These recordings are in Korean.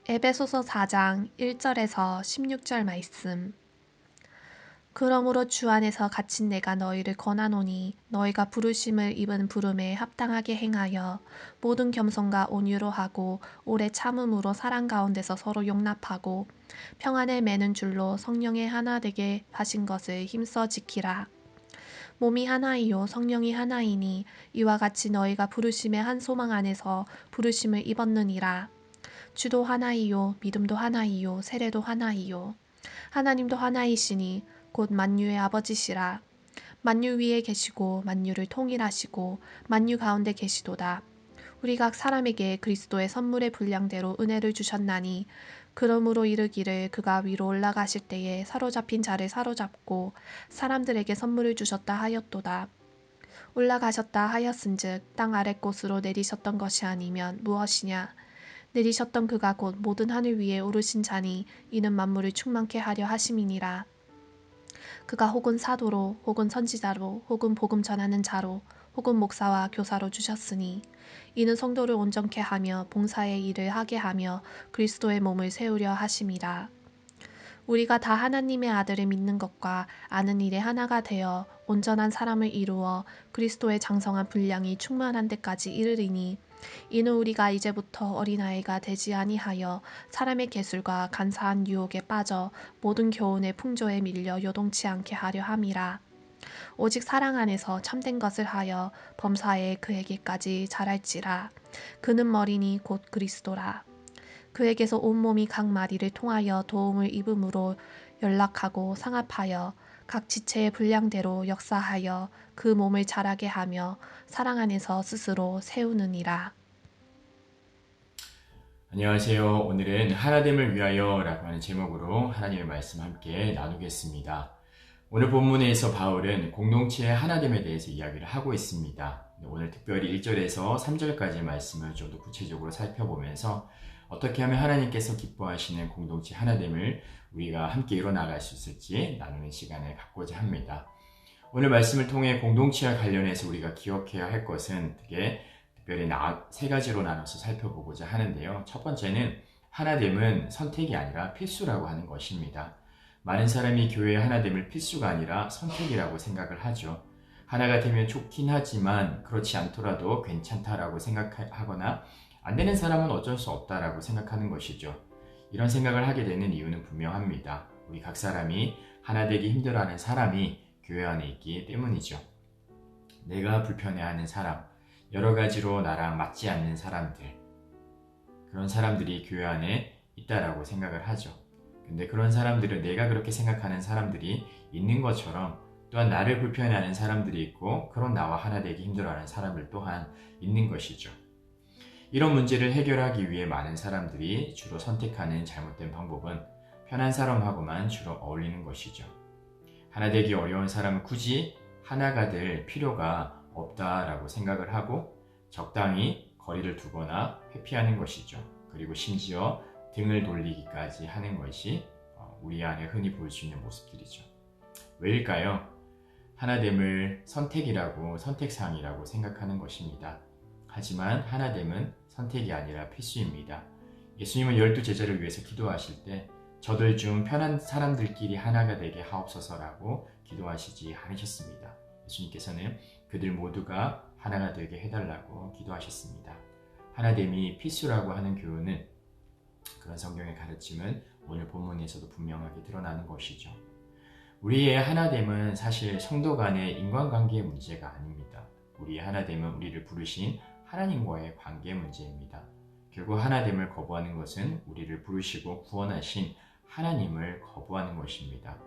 에베소서 4장 1절에서 16절 말씀. 그러므로 주 안에서 갇힌 내가 너희를 권하노니 너희가 부르심을 입은 부름에 합당하게 행하여 모든 겸손과 온유로 하고 오래 참음으로 사랑 가운데서 서로 용납하고 평안을 매는 줄로 성령의 하나 되게 하신 것을 힘써 지키라. 몸이 하나이요 성령이 하나이니 이와 같이 너희가 부르심의 한 소망 안에서 부르심을 입었느니라. 주도 하나이요 믿음도 하나이요 세례도 하나이요 하나님도 하나이시니 곧 만유의 아버지시라. 만유 위에 계시고 만유를 통일하시고 만유 가운데 계시도다. 우리 각 사람에게 그리스도의 선물의 분량대로 은혜를 주셨나니 그러므로 이르기를 그가 위로 올라가실 때에 사로잡힌 자를 사로잡고 사람들에게 선물을 주셨다 하였도다. 올라가셨다 하였은즉 땅 아랫곳으로 내리셨던 것이 아니면 무엇이냐. 내리셨던 그가 곧 모든 하늘 위에 오르신 자니 이는 만물을 충만케 하려 하심이니라. 그가 혹은 사도로 혹은 선지자로 혹은 복음 전하는 자로 혹은 목사와 교사로 주셨으니 이는 성도를 온전케 하며 봉사의 일을 하게 하며 그리스도의 몸을 세우려 하심이라. 우리가 다 하나님의 아들을 믿는 것과 아는 일에 하나가 되어 온전한 사람을 이루어 그리스도의 장성한 분량이 충만한 데까지 이르리니 이는 우리가 이제부터 어린아이가 되지 아니하여 사람의 계술과 간사한 유혹에 빠져 모든 교훈의 풍조에 밀려 요동치 않게 하려 함이라. 오직 사랑 안에서 참된 것을 하여 범사에 그에게까지 자랄지라. 그는 머리니 곧 그리스도라. 그에게서 온몸이 각 마디를 통하여 도움을 입음으로 연락하고 상합하여 각 지체의 분량대로 역사하여 그 몸을 자라게 하며 사랑 안에서 스스로 세우느니라. 안녕하세요. 오늘은 하나됨을 위하여 라고 하는 제목으로 하나님의 말씀 함께 나누겠습니다. 오늘 본문에서 바울은 공동체의 하나됨에 대해서 이야기를 하고 있습니다. 오늘 특별히 1절에서 3절까지의 말씀을 좀 더 구체적으로 살펴보면서 어떻게 하면 하나님께서 기뻐하시는 공동체 하나됨을 우리가 함께 이뤄나갈 수 있을지 나누는 시간을 갖고자 합니다. 오늘 말씀을 통해 공동체와 관련해서 우리가 기억해야 할 것은 특별히 세 가지로 나눠서 살펴보고자 하는데요. 첫 번째는 하나됨은 선택이 아니라 필수라고 하는 것입니다. 많은 사람이 교회의 하나됨을 필수가 아니라 선택이라고 생각을 하죠. 하나가 되면 좋긴 하지만 그렇지 않더라도 괜찮다라고 생각하거나 안 되는 사람은 어쩔 수 없다라고 생각하는 것이죠. 이런 생각을 하게 되는 이유는 분명합니다. 우리 각 사람이 하나 되기 힘들어하는 사람이 교회 안에 있기 때문이죠. 내가 불편해하는 사람, 여러 가지로 나랑 맞지 않는 사람들, 그런 사람들이 교회 안에 있다라고 생각을 하죠. 근데 그런 사람들은 내가 그렇게 생각하는 사람들이 있는 것처럼 또한 나를 불편해하는 사람들이 있고 그런 나와 하나 되기 힘들어하는 사람들 또한 있는 것이죠. 이런 문제를 해결하기 위해 많은 사람들이 주로 선택하는 잘못된 방법은 편한 사람하고만 주로 어울리는 것이죠. 하나 되기 어려운 사람은 굳이 하나가 될 필요가 없다라고 생각을 하고 적당히 거리를 두거나 회피하는 것이죠. 그리고 심지어 등을 돌리기까지 하는 것이 우리 안에 흔히 볼 수 있는 모습들이죠. 왜일까요? 하나됨을 선택이라고, 선택사항이라고 생각하는 것입니다. 하지만 하나됨은 선택이 아니라 필수입니다. 예수님은 12제자를 위해서 기도하실 때 저들 중 편한 사람들끼리 하나가 되게 하옵소서라고 기도하시지 않으셨습니다. 예수님께서는 그들 모두가 하나가 되게 해달라고 기도하셨습니다. 하나됨이 필수라고 하는 교훈은, 그런 성경의 가르침은 오늘 본문에서도 분명하게 드러나는 것이죠. 우리의 하나됨은 사실 성도 간의 인간관계의 문제가 아닙니다. 우리의 하나됨은 우리를 부르신 하나님과의 관계 문제입니다. 결국 하나됨을 거부하는 것은 우리를 부르시고 구원하신 하나님을 거부하는 것입니다.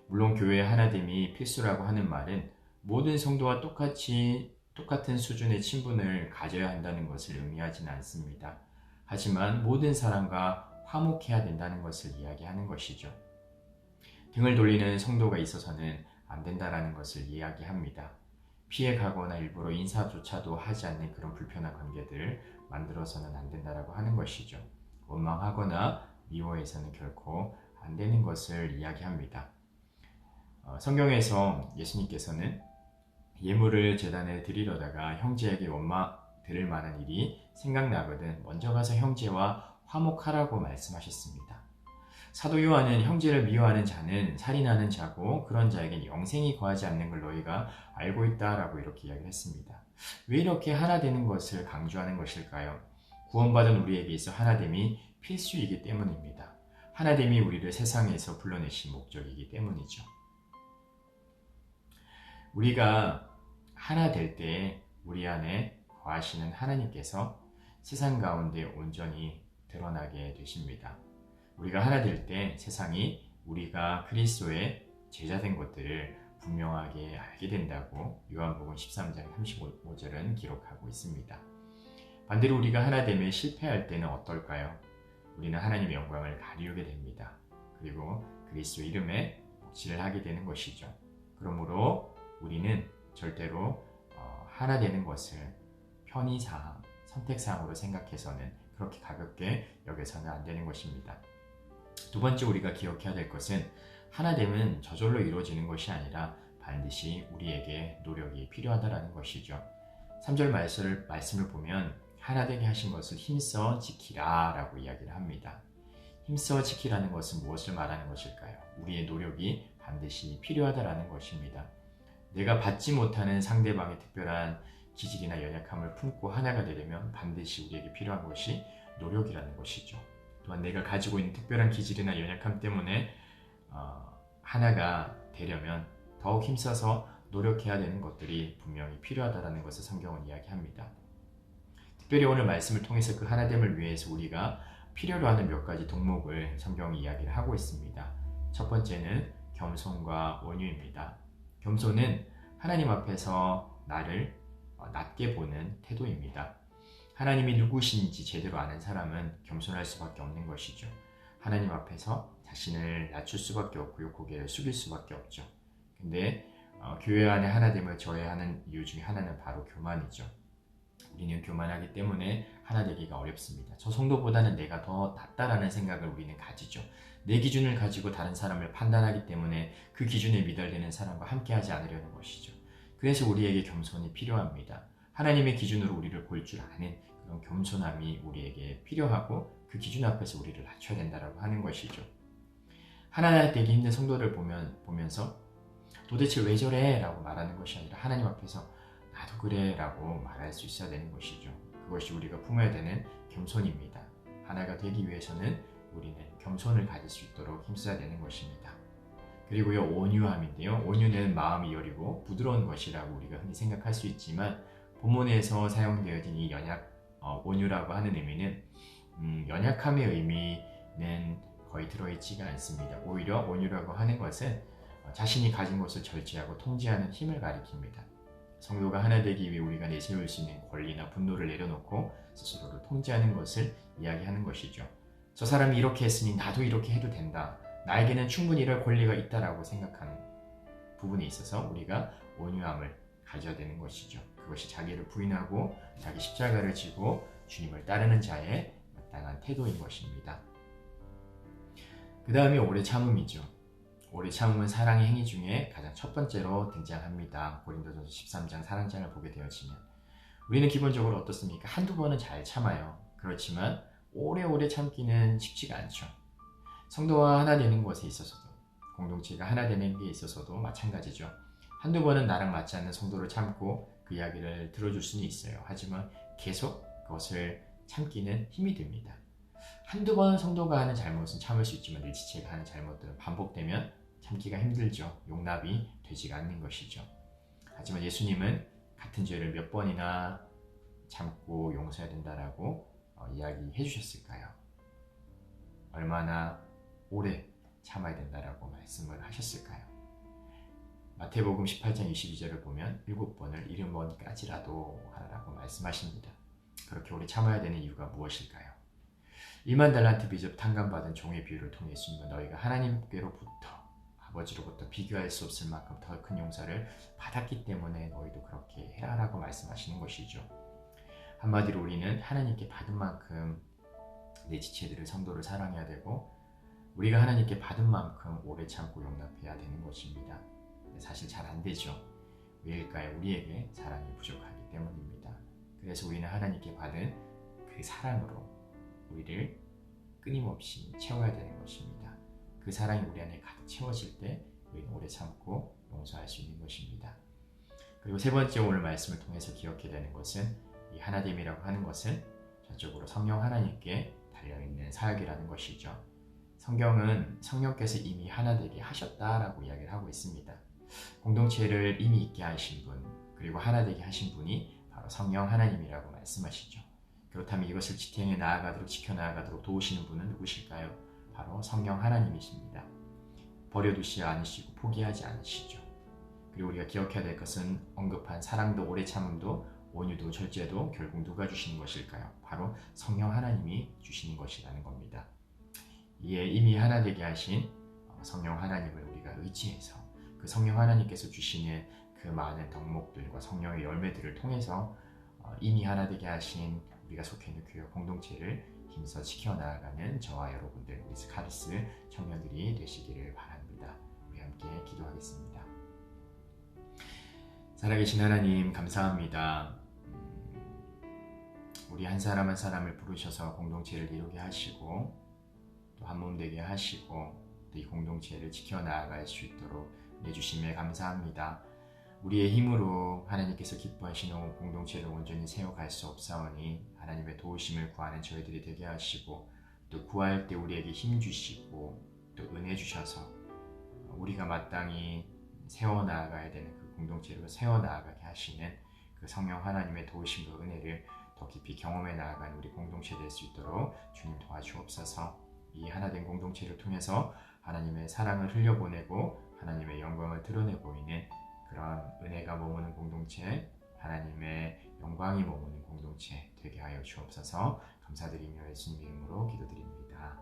물론 교회의 하나됨이 필수라고 하는 말은 모든 성도와 똑같은 수준의 친분을 가져야 한다는 것을 의미하지는 않습니다. 하지만 모든 사람과 화목해야 된다는 것을 이야기하는 것이죠. 등을 돌리는 성도가 있어서는 안 된다라는 것을 이야기합니다. 피해가거나 일부러 인사조차도 하지 않는 그런 불편한 관계들을 만들어서는 안 된다라고 하는 것이죠. 원망하거나 미워해서는 결코 안 되는 것을 이야기합니다. 성경에서 예수님께서는 예물을 제단에 드리려다가 형제에게 원망 들을 만한 일이 생각나거든 먼저 가서 형제와 화목하라고 말씀하셨습니다. 사도 요한은 형제를 미워하는 자는 살인하는 자고 그런 자에겐 영생이 거하지 않는 걸 너희가 알고 있다라고 이렇게 이야기를 했습니다. 왜 이렇게 하나 되는 것을 강조하는 것일까요? 구원받은 우리에게 있어 하나됨이 필수이기 때문입니다. 하나됨이 우리를 세상에서 불러내신 목적이기 때문이죠. 우리가 하나 될 때 우리 안에 거하시는 하나님께서 세상 가운데 온전히 드러나게 되십니다. 우리가 하나 될 때 세상이 우리가 그리스도의 제자된 것들을 분명하게 알게 된다고 요한복음 13장 35절은 기록하고 있습니다. 반대로 우리가 하나 되면 실패할 때는 어떨까요? 우리는 하나님의 영광을 가리우게 됩니다. 그리고 그리스도 이름에 복지를 하게 되는 것이죠. 그러므로 우리는 절대로 하나 되는 것을 편의사항, 선택사항으로 생각해서는 그렇게 가볍게 여겨서는 안 되는 것입니다. 두 번째 우리가 기억해야 될 것은 하나됨은 저절로 이루어지는 것이 아니라 반드시 우리에게 노력이 필요하다는 것이죠. 3절 말씀을 보면 하나되게 하신 것을 힘써 지키라 라고 이야기를 합니다. 힘써 지키라는 것은 무엇을 말하는 것일까요? 우리의 노력이 반드시 필요하다는 것입니다. 내가 받지 못하는 상대방의 특별한 기질이나 연약함을 품고 하나가 되려면 반드시 우리에게 필요한 것이 노력이라는 것이죠. 또한 내가 가지고 있는 특별한 기질이나 연약함 때문에 하나가 되려면 더욱 힘써서 노력해야 되는 것들이 분명히 필요하다는 것을 성경은 이야기합니다. 특별히 오늘 말씀을 통해서 그 하나됨을 위해서 우리가 필요로 하는 몇 가지 덕목을 성경이 이야기를 하고 있습니다. 첫 번째는 겸손과 온유입니다. 겸손은 하나님 앞에서 나를 낮게 보는 태도입니다. 하나님이 누구신지 제대로 아는 사람은 겸손할 수밖에 없는 것이죠. 하나님 앞에서 자신을 낮출 수밖에 없고요. 고개를 숙일 수밖에 없죠. 근데 교회 안에 하나됨을 저해하는 이유 중에 하나는 바로 교만이죠. 우리는 교만하기 때문에 하나 되기가 어렵습니다. 저 성도보다는 내가 더 낫다라는 생각을 우리는 가지죠. 내 기준을 가지고 다른 사람을 판단하기 때문에 그 기준에 미달되는 사람과 함께하지 않으려는 것이죠. 그래서 우리에게 겸손이 필요합니다. 하나님의 기준으로 우리를 볼 줄 아는 그런 겸손함이 우리에게 필요하고 그 기준 앞에서 우리를 낮춰야 된다고 하는 것이죠. 하나 되기 힘든 성도를 보면서 도대체 왜 저래? 라고 말하는 것이 아니라 하나님 앞에서 나도 그래 라고 말할 수 있어야 되는 것이죠. 그것이 우리가 품어야 되는 겸손입니다. 하나가 되기 위해서는 우리는 겸손을 가질 수 있도록 힘써야 되는 것입니다. 그리고요, 온유함인데요. 온유는 마음이 여리고 부드러운 것이라고 우리가 흔히 생각할 수 있지만 본문에서 사용되어진 이 온유라고 하는 의미는 연약함의 의미는 거의 들어있지가 않습니다. 오히려 온유라고 하는 것은 자신이 가진 것을 절제하고 통제하는 힘을 가리킵니다. 성도가 하나 되기 위해 우리가 내세울 수 있는 권리나 분노를 내려놓고 스스로를 통제하는 것을 이야기하는 것이죠. 저 사람이 이렇게 했으니 나도 이렇게 해도 된다. 나에게는 충분히 이럴 권리가 있다라고 생각하는 부분에 있어서 우리가 온유함을 가져야 되는 것이죠. 그것이 자기를 부인하고 자기 십자가를 지고 주님을 따르는 자의 마땅한 태도인 것입니다. 그 다음에 오래 참음이죠. 오래 참음은 사랑의 행위 중에 가장 첫 번째로 등장합니다. 고린도전서 13장 사랑장을 보게 되어지면 우리는 기본적으로 어떻습니까? 한두 번은 잘 참아요. 그렇지만 오래오래 참기는 쉽지가 않죠. 성도와 하나 되는 것에 있어서도 공동체가 하나 되는 게 있어서도 마찬가지죠. 한두 번은 나랑 맞지 않는 성도를 참고 그 이야기를 들어줄 수는 있어요. 하지만 계속 그것을 참기는 힘이 듭니다. 한두 번 성도가 하는 잘못은 참을 수 있지만 내 지체가 하는 잘못들은 반복되면 참기가 힘들죠. 용납이 되지가 않는 것이죠. 하지만 예수님은 같은 죄를 몇 번이나 참고 용서해야 된다라고 이야기해 주셨을까요? 얼마나 오래 참아야 된다라고 말씀을 하셨을까요? 마태복음 18장 22절을 보면 7번을 70번까지라도 하라고 말씀하십니다. 그렇게 오래 참아야 되는 이유가 무엇일까요? 1만 달란트 빚을 탕감받은 종의 비유를 통해 예수님은 너희가 하나님께로부터 아버지로부터 비교할 수 없을 만큼 더 큰 용서를 받았기 때문에 너희도 그렇게 해라라고 말씀하시는 것이죠. 한마디로 우리는 하나님께 받은 만큼 내 지체들을 성도를 사랑해야 되고 우리가 하나님께 받은 만큼 오래 참고 용납해야 되는 것입니다. 사실 잘 안 되죠. 왜일까요? 우리에게 사랑이 부족하기 때문입니다. 그래서 우리는 하나님께 받은 그 사랑으로 우리를 끊임없이 채워야 되는 것입니다. 그 사랑이 우리 안에 가득 채워질 때 우리는 오래 참고 용서할 수 있는 것입니다. 그리고 세 번째 오늘 말씀을 통해서 기억해야 되는 것은 이 하나됨이라고 하는 것은 전적으로 성령 하나님께 달려있는 사역이라는 것이죠. 성경은 성령께서 이미 하나 되게 하셨다라고 이야기를 하고 있습니다. 공동체를 이미 있게 하신 분, 그리고 하나 되게 하신 분이 바로 성령 하나님이라고 말씀하시죠. 그렇다면 이것을 지탱해 나아가도록 지켜나가도록 도우시는 분은 누구실까요? 바로 성령 하나님이십니다. 버려두시지 않으시고 포기하지 않으시죠. 그리고 우리가 기억해야 될 것은 언급한 사랑도 오래 참음도 온유도 절제도 결국 누가 주시는 것일까요? 바로 성령 하나님이 주시는 것이라는 겁니다. 이에 이미 하나 되게 하신 성령 하나님을 우리가 의지해서 그 성령 하나님께서 주시는 그 많은 덕목들과 성령의 열매들을 통해서 이미 하나 되게 하신 우리가 속해 있는 교회 공동체를 힘써 지켜나가는 저와 여러분들 우리 스카르스 청년들이 되시기를 바랍니다. 우리 함께 기도하겠습니다. 살아계신 하나님 감사합니다. 우리 한 사람 한 사람을 부르셔서 공동체를 이루게 하시고 또 한 몸 되게 하시고 또 이 공동체를 지켜나갈 수 있도록 내주심에 감사합니다. 우리의 힘으로 하나님께서 기뻐하시는 공동체를 온전히 세워갈 수 없사오니 하나님의 도우심을 구하는 저희들이 되게 하시고 또 구할 때 우리에게 힘 주시고 또 은혜 주셔서 우리가 마땅히 세워나가야 되는 그 공동체로 세워나가게 하시는 그 성령 하나님의 도우심과 은혜를 더 깊이 경험해 나아가는 우리 공동체 될 수 있도록 주님 도와주옵소서. 이 하나된 공동체를 통해서 하나님의 사랑을 흘려보내고 하나님의 영광을 드러내 보이는 그런 은혜가 머무는 공동체, 하나님의 영광이 머무는 공동체 되게 하여 주옵소서. 감사드리며 예수님 이름으로 기도드립니다.